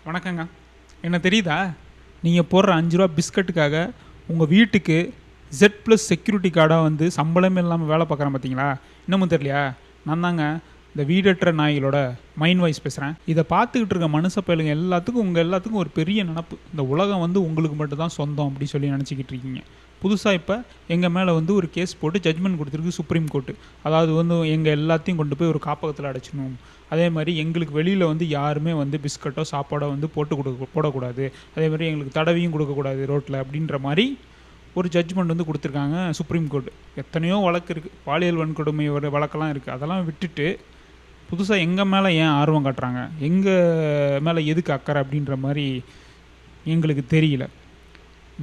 வணக்கங்க. என்ன தெரியுதா? நீங்கள் போடுற 5 ரூபா பிஸ்கட்டுக்காக உங்கள் வீட்டுக்கு Z+ செக்யூரிட்டி கார்டாக வந்து சம்பளமே இல்லாமல் வேலை பார்க்குறேன் பார்த்தீங்களா? இன்னமும் தெரியலையா? நான் தாங்க இந்த வீடற்ற நாய்களோட மைண்ட் வாய்ஸ் பேசுகிறேன். இதை பார்த்துக்கிட்டு இருக்க மனுஷ பயலுங்க எல்லாத்துக்கும் உங்கள் எல்லாத்துக்கும் ஒரு பெரிய நினப்பு, இந்த உலகம் வந்து உங்களுக்கு மட்டும் தான் சொந்தம் அப்படி சொல்லி நினச்சிக்கிட்டு இருக்கீங்க. புதுசாக இப்போ எங்கள் மேலே வந்து ஒரு கேஸ் போட்டு ஜட்ஜ்மெண்ட் கொடுத்துருக்கு சுப்ரீம் கோர்ட்டு. அதாவது வந்து எங்கள் எல்லாத்தையும் கொண்டு போய் ஒரு காப்பகத்தில் அடைச்சிடணும். அதே மாதிரி எங்களுக்கு வெளியில் வந்து யாருமே வந்து பிஸ்கட்டோ சாப்பாடோ வந்து போடக்கூடாது. அதே மாதிரி எங்களுக்கு தடவியும் கொடுக்கக்கூடாது ரோட்டில் அப்படின்ற மாதிரி ஒரு ஜட்ஜ்மெண்ட் வந்து கொடுத்துருக்காங்க சுப்ரீம் கோர்ட்டு. எத்தனையோ வழக்கு இருக்குது, பாலியல் வன்கொடுமை வழக்கெல்லாம் இருக்குது. அதெல்லாம் விட்டுட்டு புதுசாக எங்கள் மேலே ஏன் ஆர்வம் காட்டுறாங்க, எங்கள் மேலே எதுக்கு அக்கறை அப்படின்ற மாதிரி எங்களுக்கு தெரியல.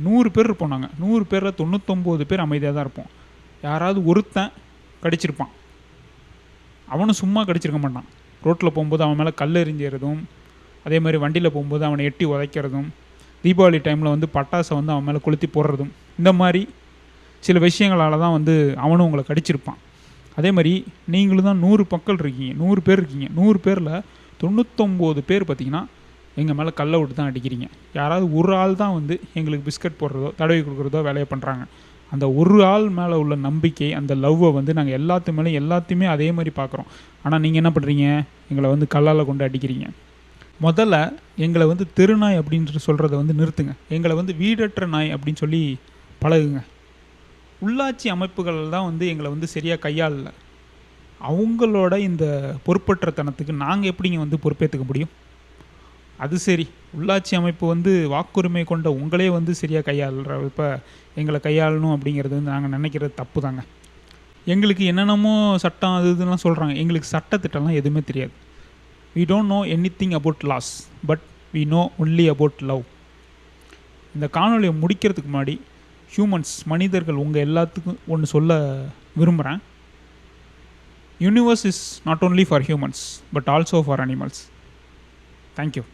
100 பேர் இருப்போம் நாங்கள். 100 பேரில் 99 பேர் அமைதியாக தான் இருப்போம். யாராவது ஒருத்தன் கடிச்சிருப்பான், அவனும் சும்மா கடிச்சிருக்க மாட்டான். ரோட்டில் போகும்போது அவன் மேலே கல் எறிஞ்சிறதும், அதே மாதிரி வண்டியில் போகும்போது அவனை எட்டி உதைக்கிறதும், தீபாவளி டைமில் வந்து பட்டாசை வந்து அவன் மேலே கொளுத்தி போடுறதும், இந்த மாதிரி சில விஷயங்களால் தான் வந்து அவனும் உங்களை கடிச்சிருப்பான். அதே மாதிரி நீங்களும் தான் 100 மக்கள் இருக்கீங்க, 100 பேர் இருக்கீங்க. 100 பேரில் 99 பேர் பார்த்திங்கன்னா எங்கள் மேலே கல்லை விட்டு தான் அடிக்கிறீங்க. யாராவது ஒரு ஆள் தான் வந்து எங்களுக்கு பிஸ்கட் போடுறதோ தடவி கொடுக்குறதோ வேலையை பண்ணுறாங்க. அந்த ஒரு ஆள் மேலே உள்ள நம்பிக்கை, அந்த லவ்வை வந்து நாங்கள் எல்லாத்தையுமே அதே மாதிரி பார்க்குறோம். ஆனால் நீங்கள் என்ன பண்ணுறீங்க? எங்களை வந்து கல்லால் கொண்டு அடிக்கிறீங்க. முதல்ல எங்களை வந்து தெருநாய் அப்படின்ட்டு சொல்கிறத வந்து நிறுத்துங்க. எங்களை வந்து வீடற்ற நாய் அப்படின்னு சொல்லி பழகுங்க. உள்ளாட்சி அமைப்புகள் தான் வந்து எங்களை வந்து சரியாக கையாளல. அவங்களோட இந்த பொறுப்பற்றத்தனத்துக்கு நாங்கள் எப்படிங்க வந்து பொறுப்பேற்றுக்க முடியும்? அது சரி, உள்ளாட்சி அமைப்பு வந்து வாக்குரிமை கொண்ட உங்களே வந்து சரியாக கையாளுற இப்போ எங்களை கையாளணும் அப்படிங்கிறது வந்து நாங்கள் நினைக்கிறது தப்பு தாங்க. எங்களுக்கு என்னென்னமோ சட்டம் அது இதுலாம் சொல்கிறாங்க. எங்களுக்கு சட்டத்திட்டம்லாம் எதுவுமே தெரியாது. We don't know anything about laws, but we know only about love. இந்த காணொலியை முடிக்கிறதுக்கு முன்னாடி மனிதர்கள் உங்கள் எல்லாத்துக்கும் ஒன்று சொல்ல விரும்புகிறேன். Universe is not only for humans but also for animals. Thank you.